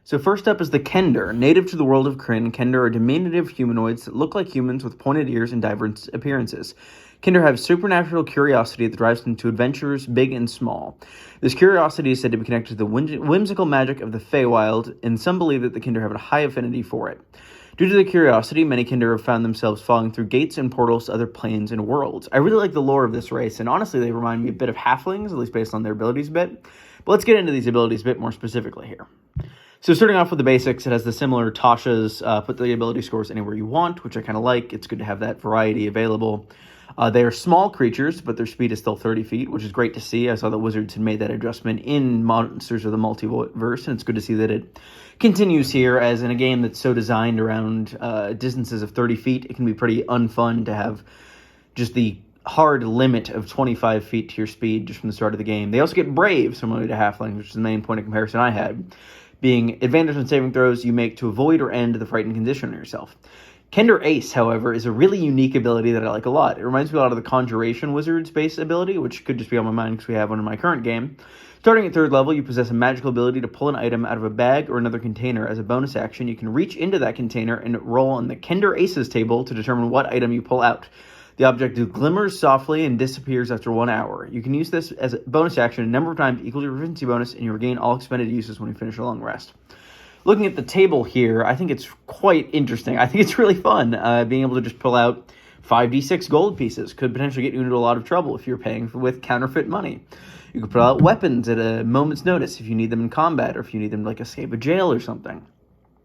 So first up is the Kender. Native to the world of Krynn, Kender are diminutive humanoids that look like humans with pointed ears and diverse appearances. Kender have supernatural curiosity that drives them to adventures, big and small. This curiosity is said to be connected to the whimsical magic of the Feywild, and some believe that the Kender have a high affinity for it. Due to the curiosity, many Kender have found themselves falling through gates and portals to other planes and worlds. I really like the lore of this race, and honestly, they remind me a bit of halflings, at least based on their abilities a bit. But let's get into these abilities a bit more specifically here. So starting off with the basics, it has the similar Tasha's put the ability scores anywhere you want, which I kind of like. It's good to have that variety available. They are small creatures, but their speed is still 30 feet, which is great to see. I saw that Wizards had made that adjustment in Monsters of the Multiverse, and it's good to see that it continues here, as in a game that's so designed around distances of 30 feet, it can be pretty unfun to have just the hard limit of 25 feet to your speed just from the start of the game. They also get Brave, similarly to Halfling, which is the main point of comparison I had, being advantage on saving throws you make to avoid or end the frightened condition on yourself. Kender Ace, however, is a really unique ability that I like a lot. It reminds me a lot of the Conjuration Wizard's base ability, which could just be on my mind because we have one in my current game. Starting at 3rd level, you possess a magical ability to pull an item out of a bag or another container. As a bonus action, you can reach into that container and roll on the Kender Aces table to determine what item you pull out. The object glimmers softly and disappears after 1 hour. You can use this as a bonus action a number of times equal to your proficiency bonus, and you regain all expended uses when you finish a long rest. Looking at the table here, I think it's quite interesting. I think it's really fun being able to just pull out 5d6 gold pieces. Could potentially get you into a lot of trouble if you're paying with counterfeit money. You could pull out weapons at a moment's notice if you need them in combat or if you need them to escape a jail or something.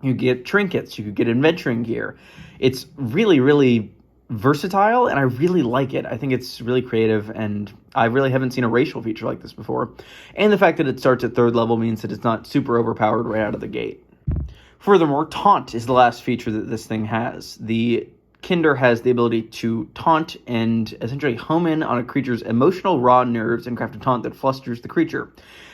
You get trinkets. You could get adventuring gear. It's really, really versatile, and I really like it. I think it's really creative, and I really haven't seen a racial feature like this before. And the fact that it starts at 3rd level means that it's not super overpowered right out of the gate. Furthermore, Taunt is the last feature that this thing has. The Kender has the ability to taunt and essentially home in on a creature's emotional raw nerves and craft a taunt that flusters the creature.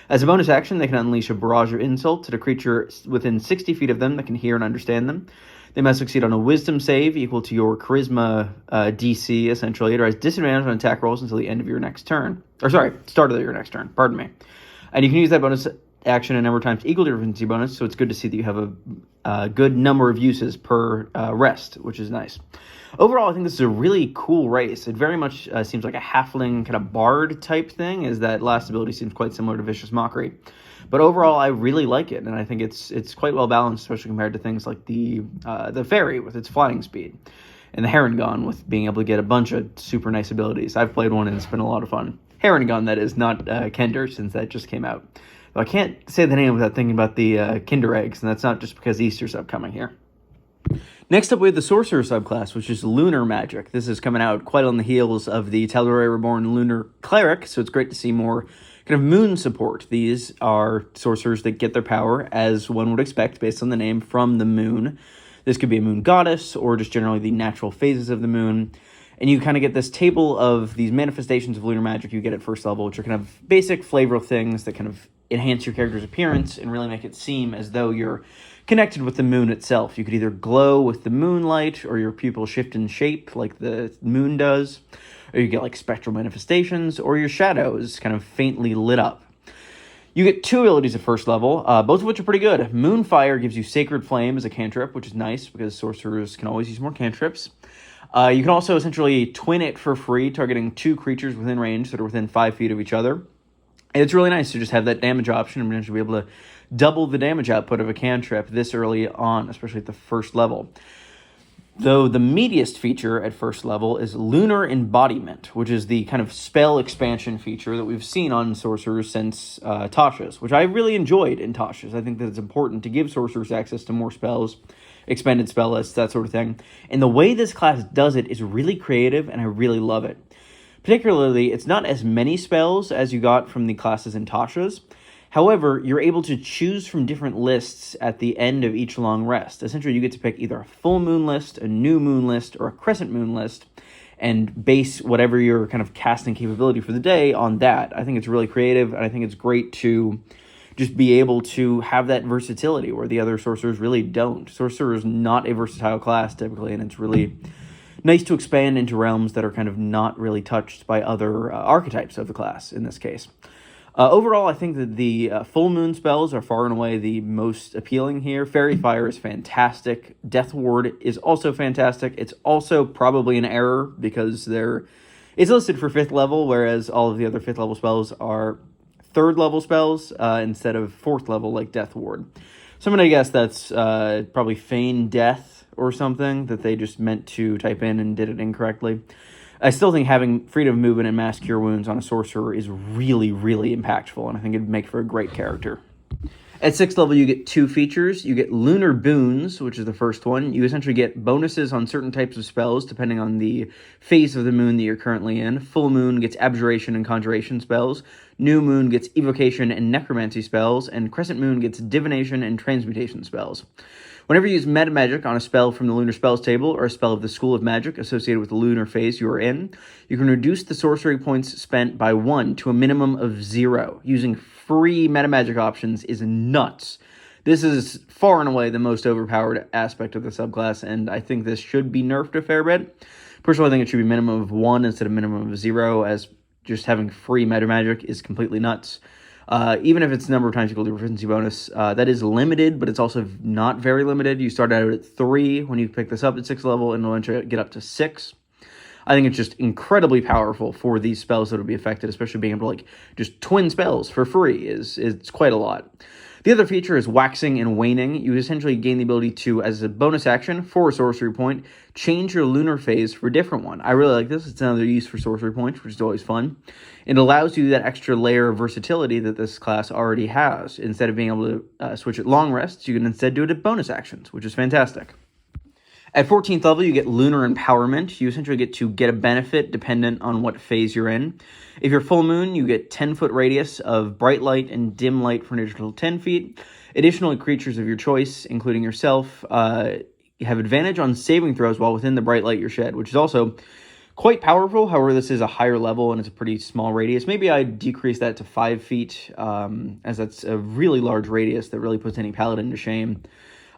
As a bonus action, they can unleash a barrage of insults at a creature within 60 feet of them that can hear and understand them. They must succeed on a wisdom save equal to your charisma DC, essentially. It has disadvantage on attack rolls until the end of your next turn. Start of your next turn, pardon me. And you can use that bonus action a number of times equal to your proficiency bonus, so it's good to see that you have a good number of uses per rest, which is nice. Overall, I think this is a really cool race. It very much seems like a halfling kind of bard type thing, as that last ability seems quite similar to Vicious Mockery. But overall, I really like it, and I think it's quite well balanced, especially compared to things like the fairy with its flying speed, and the Heron with being able to get a bunch of super nice abilities. I've played one, and it's been a lot of fun. Heron, that is, not Kender, since that just came out. I can't say the name without thinking about the Kinder eggs, and that's not just because Easter's upcoming here. Next up, we have the Sorcerer subclass, which is Lunar magic. This is coming out quite on the heels of the Tal'Dorei Reborn Lunar Cleric, so it's great to see more kind of moon support. These are sorcerers that get their power, as one would expect, based on the name, from the moon. This could be a moon goddess, or just generally the natural phases of the moon. And you kind of get this table of these manifestations of lunar magic you get at 1st level, which are kind of basic flavor things that kind of enhance your character's appearance and really make it seem as though you're connected with the moon itself. You could either glow with the moonlight, or your pupils shift in shape like the moon does, or you get spectral manifestations, or your shadow is kind of faintly lit up. You get 2 abilities at 1st level, both of which are pretty good. Moonfire gives you Sacred Flame as a cantrip, which is nice because sorcerers can always use more cantrips. You can also essentially twin it for free, targeting 2 creatures within range that are within 5 feet of each other. And it's really nice to just have that damage option and potentially be able to double the damage output of a cantrip this early on, especially at the 1st level. Though the meatiest feature at 1st level is Lunar Embodiment, which is the kind of spell expansion feature that we've seen on sorcerers since Tasha's, which I really enjoyed in Tasha's. I think that it's important to give sorcerers access to more spells, expanded spell lists, that sort of thing. And the way this class does it is really creative, and I really love it. Particularly, it's not as many spells as you got from the classes in Tasha's. However, you're able to choose from different lists at the end of each long rest. Essentially, you get to pick either a full moon list, a new moon list, or a crescent moon list, and base whatever your kind of casting capability for the day on that. I think it's really creative, and I think it's great to just be able to have that versatility where the other sorcerers really don't. Sorcerer is not a versatile class typically, and it's really nice to expand into realms that are kind of not really touched by other archetypes of the class in this case. Overall, I think that the full moon spells are far and away the most appealing here. Fairy Fire is fantastic. Death Ward is also fantastic. It's also probably an error because it's listed for 5th level, whereas all of the other 5th level spells are 3rd level spells instead of 4th level like Death Ward. So I'm going to guess that's probably Feign Death or something that they just meant to type in and did it incorrectly. I still think having freedom of movement and mass cure wounds on a sorcerer is really, really impactful, and I think it'd make for a great character. At 6th level, you get 2 features. You get Lunar Boons, which is the first one. You essentially get bonuses on certain types of spells, depending on the phase of the moon that you're currently in. Full Moon gets Abjuration and Conjuration spells. New Moon gets Evocation and Necromancy spells. And Crescent Moon gets Divination and Transmutation spells. Whenever you use meta magic on a spell from the Lunar Spells table or a spell of the School of Magic associated with the lunar phase you are in, you can reduce the sorcery points spent by 1 to a minimum of 0. Using free meta magic options is nuts. This is far and away the most overpowered aspect of the subclass, and I think this should be nerfed a fair bit. Personally, I think it should be minimum of 1 instead of minimum of 0, as just having free meta magic is completely nuts. Even if it's the number of times equal to proficiency bonus, that is limited, but it's also not very limited. You start out at 3 when you pick this up at 6th level, and eventually get up to 6. I think it's just incredibly powerful for these spells that will be affected, especially being able to just twin spells for free is quite a lot. The other feature is Waxing and Waning. You essentially gain the ability to, as a bonus action for a sorcery point, change your lunar phase for a different one. I really like this. It's another use for sorcery points, which is always fun. It allows you that extra layer of versatility that this class already has. Instead of being able to switch at long rests, you can instead do it at bonus actions, which is fantastic. At 14th level, you get Lunar Empowerment. You essentially get to get a benefit dependent on what phase you're in. If you're full moon, you get 10-foot radius of bright light and dim light for an additional 10 feet. Additionally, creatures of your choice, including yourself, have advantage on saving throws while within the bright light you're shed, which is also quite powerful. However, this is a higher level and it's a pretty small radius. Maybe I'd decrease that to 5 feet, as that's a really large radius that really puts any paladin to shame.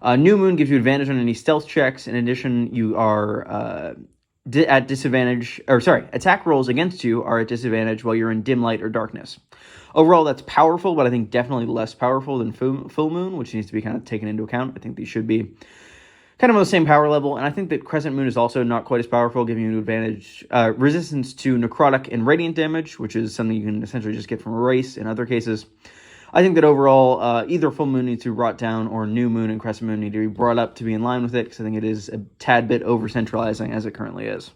New Moon gives you advantage on any stealth checks. In addition, you are at disadvantage, attack rolls against you are at disadvantage while you're in dim light or darkness. Overall, that's powerful, but I think definitely less powerful than Full Moon, which needs to be kind of taken into account. I think these should be kind of on the same power level, and I think that Crescent Moon is also not quite as powerful, giving you an advantage, resistance to necrotic and radiant damage, which is something you can essentially just get from a race in other cases. I think that overall, either Full Moon needs to be brought down, or New Moon and Crescent Moon need to be brought up to be in line with it, because I think it is a tad bit over-centralizing as it currently is.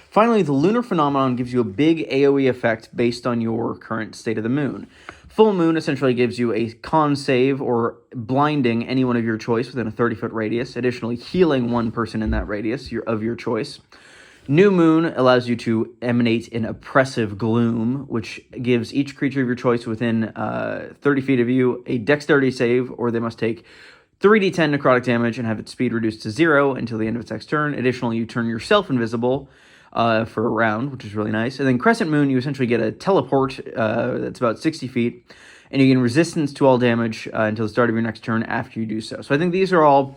Finally, the Lunar Phenomenon gives you a big AoE effect based on your current state of the moon. Full Moon essentially gives you a con save or blinding anyone of your choice within a 30-foot radius, additionally healing one person in that radius of your choice. New Moon allows you to emanate an oppressive gloom, which gives each creature of your choice within 30 feet of you a dexterity save, or they must take 3d10 necrotic damage and have its speed reduced to 0 until the end of its next turn. Additionally, you turn yourself invisible for a round, which is really nice. And then Crescent Moon, you essentially get a teleport that's about 60 feet, and you gain resistance to all damage until the start of your next turn after you do so. So I think these are all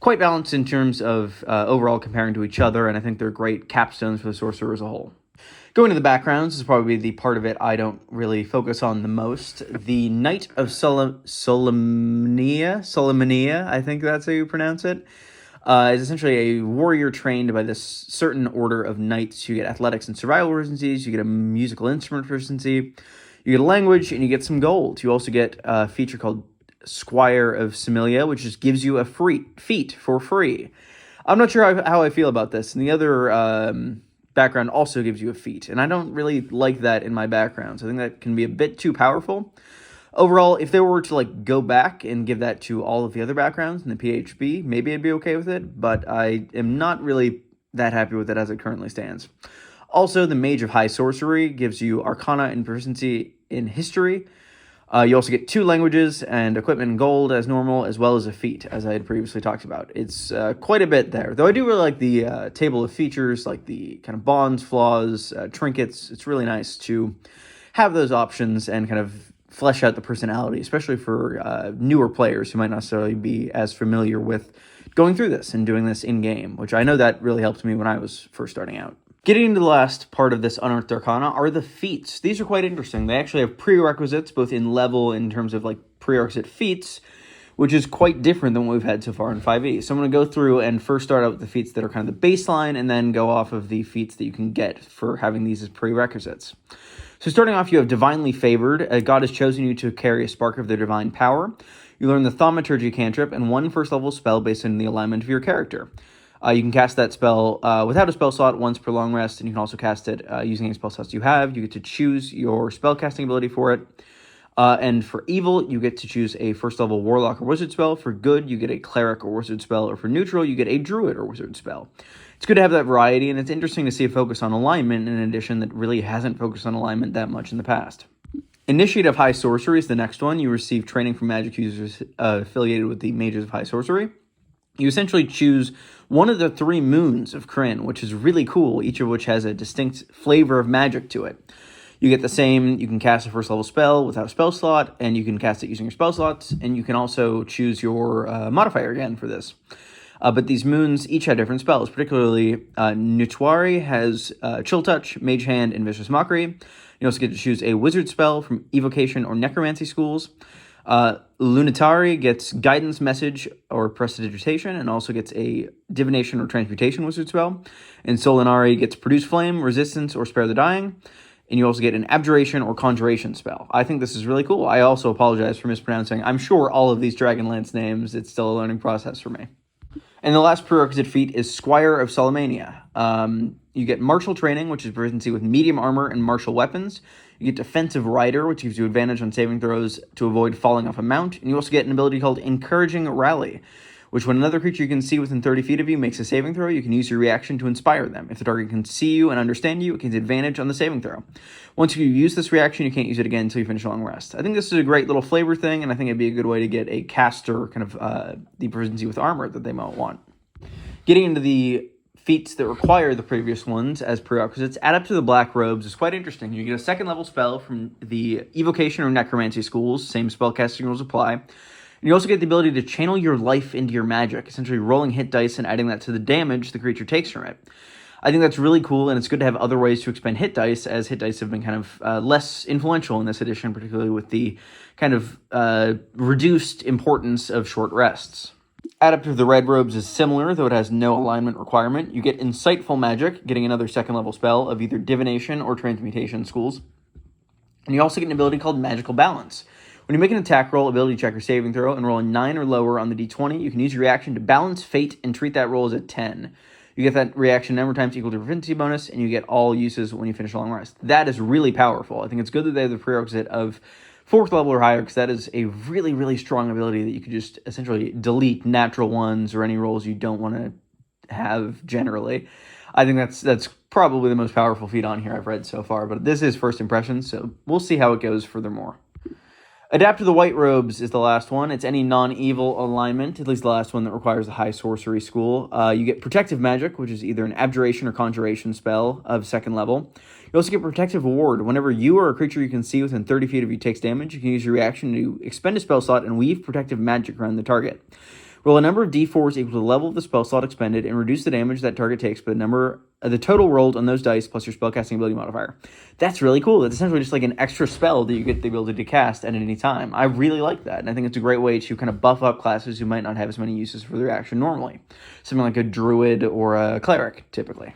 quite balanced in terms of overall comparing to each other, and I think they're great capstones for the Sorcerer as a whole. Going to the backgrounds is probably the part of it I don't really focus on the most. The Knight of Solomnia, I think that's how you pronounce it, is essentially a warrior trained by this certain order of knights. You get athletics and survival proficiencies, you get a musical instrument proficiency, you get a language, and you get some gold. You also get a feature called Squire of Similia, which just gives you a free feat for free. I'm not sure how I feel about this. And the other background also gives you a feat, and I don't really like that in my backgrounds. I think that can be a bit too powerful. Overall, if they were to go back and give that to all of the other backgrounds in the PHB, maybe I'd be okay with it, but I am not really that happy with it as it currently stands. Also, the Mage of High Sorcery gives you Arcana and proficiency in History. You also get 2 languages and equipment and gold as normal, as well as a feat, as I had previously talked about. It's quite a bit there. Though I do really like the table of features, like the kind of bonds, flaws, trinkets. It's really nice to have those options and kind of flesh out the personality, especially for newer players who might not necessarily be as familiar with going through this and doing this in-game, which I know that really helped me when I was first starting out. Getting into the last part of this Unearthed Arcana are the feats. These are quite interesting. They actually have prerequisites, both in level in terms of like prerequisite feats, which is quite different than what we've had so far in 5e. So I'm going to go through and first start out with the feats that are kind of the baseline, and then go off of the feats that you can get for having these as prerequisites. So starting off, you have Divinely Favored. God has chosen you to carry a spark of their divine power. You learn the Thaumaturgy cantrip and one first-level spell based on the alignment of your character. You can cast that spell without a spell slot once per long rest, and you can also cast it using any spell slots you have. You get to choose your spellcasting ability for it. And for evil, you get to choose a first-level warlock or wizard spell. For good, you get a cleric or wizard spell. Or for neutral, you get a druid or wizard spell. It's good to have that variety, and it's interesting to see a focus on alignment in an edition that really hasn't focused on alignment that much in the past. Initiate of High Sorcery is the next one. You receive training from magic users affiliated with the Mages of High Sorcery. You essentially choose one of the 3 moons of Krynn, which is really cool, each of which has a distinct flavor of magic to it. You get the same, you can cast a first level spell without a spell slot, and you can cast it using your spell slots, and you can also choose your modifier again for this. But these moons each have different spells, particularly Nutuari has Chill Touch, Mage Hand, and Vicious Mockery. You also get to choose a wizard spell from Evocation or Necromancy schools. Lunatari gets Guidance, Message, or Prestidigitation, and also gets a Divination or Transmutation wizard spell. And Solinari gets Produce Flame, Resistance, or Spare the Dying. And you also get an Abjuration or Conjuration spell. I think this is really cool. I also apologize for mispronouncing, I'm sure, all of these Dragonlance names. It's still a learning process for me. And the last prerequisite feat is Squire of Solomania. You get martial training, which is proficiency with medium armor and martial weapons. You get Defensive Rider, which gives you advantage on saving throws to avoid falling off a mount. And you also get an ability called Encouraging Rally, which when another creature you can see within 30 feet of you makes a saving throw, you can use your reaction to inspire them. If the target can see you and understand you, it gains advantage on the saving throw. Once you use this reaction, you can't use it again until you finish a long rest. I think this is a great little flavor thing, and I think it'd be a good way to get a caster kind of the proficiency with armor that they might want. Getting into the feats that require the previous ones as prerequisites, Adept to the Black Robes is quite interesting. You get a second level spell from the Evocation or Necromancy schools, same spellcasting rules apply. And you also get the ability to channel your life into your magic, essentially rolling hit dice and adding that to the damage the creature takes from it. I think that's really cool, and it's good to have other ways to expend hit dice, as hit dice have been kind of less influential in this edition, particularly with the kind of reduced importance of short rests. Adept of the Red Robes is similar, though it has no alignment requirement. You get Insightful Magic, getting another second level spell of either Divination or Transmutation schools. And you also get an ability called Magical Balance. When you make an attack roll, ability check, or saving throw, and roll a 9 or lower on the d20, you can use your reaction to balance fate and treat that roll as a 10. You get that reaction number of times equal to proficiency bonus, and you get all uses when you finish a long rest. That is really powerful. I think it's good that they have the prerequisite of 4th level or higher, because that is a really, really strong ability that you could just essentially delete natural ones or any rolls you don't want to have generally. I think that's probably the most powerful feat on here I've read so far, but this is first impressions, so we'll see how it goes furthermore. Adapt to the White Robes is the last one. It's any non-evil alignment, at least the last one that requires a high sorcery school. You get Protective Magic, which is either an Abjuration or Conjuration spell of 2nd level. You also get Protective Ward. Whenever you or a creature you can see within 30 feet of you takes damage, you can use your reaction to expend a spell slot and weave Protective Magic around the target. Roll a number of d4s equal to the level of the spell slot expended and reduce the damage that target takes by the total rolled on those dice plus your spellcasting ability modifier. That's really cool. That's essentially just like an extra spell that you get the ability to cast at any time. I really like that, and I think it's a great way to kind of buff up classes who might not have as many uses for their action normally. Something like a druid or a cleric, typically.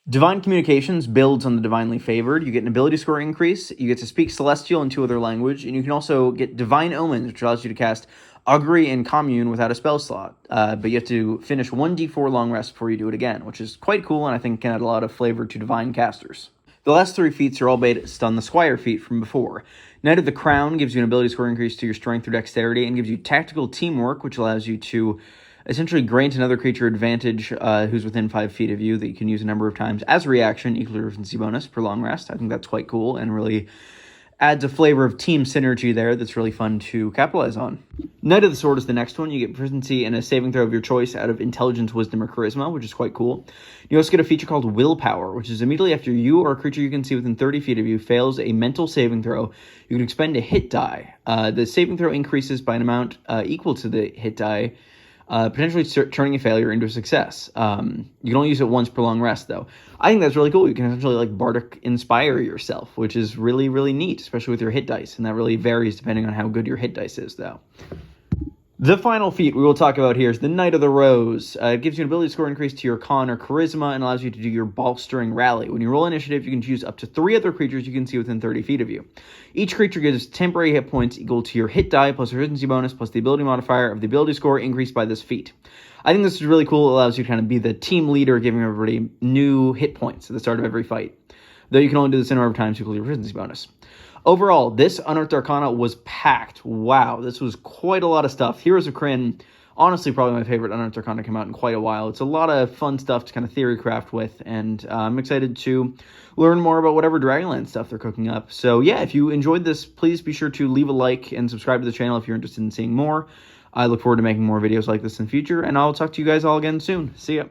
Divine Communications builds on the Divinely Favored. You get an ability score increase, you get to speak Celestial and 2 other language, and you can also get Divine Omens, which allows you to cast Augury and Commune without a spell slot. But you have to finish 1d4 long rest before you do it again, which is quite cool, and I think can add a lot of flavor to Divine casters. The last 3 feats are all based on the Squire feat from before. Knight of the Crown gives you an ability score increase to your strength or dexterity, and gives you Tactical Teamwork, which allows you to essentially grant another creature advantage who's within 5 feet of you that you can use a number of times as a reaction, equal to proficiency bonus per long rest. I think that's quite cool and really adds a flavor of team synergy there that's really fun to capitalize on. Knight of the Sword is the next one. You get proficiency in a saving throw of your choice out of Intelligence, Wisdom, or Charisma, which is quite cool. You also get a feature called Willpower, which is immediately after you or a creature you can see within 30 feet of you fails a mental saving throw, you can expend a hit die. The saving throw increases by an amount equal to the hit die potentially turning a failure into a success. You can only use it once per long rest, though. I think that's really cool. You can essentially like Bardic Inspire yourself, which is really, really neat, especially with your hit dice, and that really varies depending on how good your hit dice is, though. The final feat we will talk about here is the Knight of the Rose. It gives you an ability score increase to your con or charisma and allows you to do your bolstering rally. When you roll initiative, you can choose up to 3 other creatures you can see within 30 feet of you. Each creature gives temporary hit points equal to your hit die plus efficiency bonus plus the ability modifier of the ability score increased by this feat. I think this is really cool. It allows you to kind of be the team leader, giving everybody new hit points at the start of every fight. Though you can only do this in number of times equal to your efficiency bonus. Overall, this Unearthed Arcana was packed. Wow, this was quite a lot of stuff. Heroes of Krynn, honestly, probably my favorite Unearthed Arcana to come out in quite a while. It's a lot of fun stuff to kind of theory craft with, and I'm excited to learn more about whatever Dragonlance stuff they're cooking up. So yeah, if you enjoyed this, please be sure to leave a like and subscribe to the channel if you're interested in seeing more. I look forward to making more videos like this in the future, and I'll talk to you guys all again soon. See ya.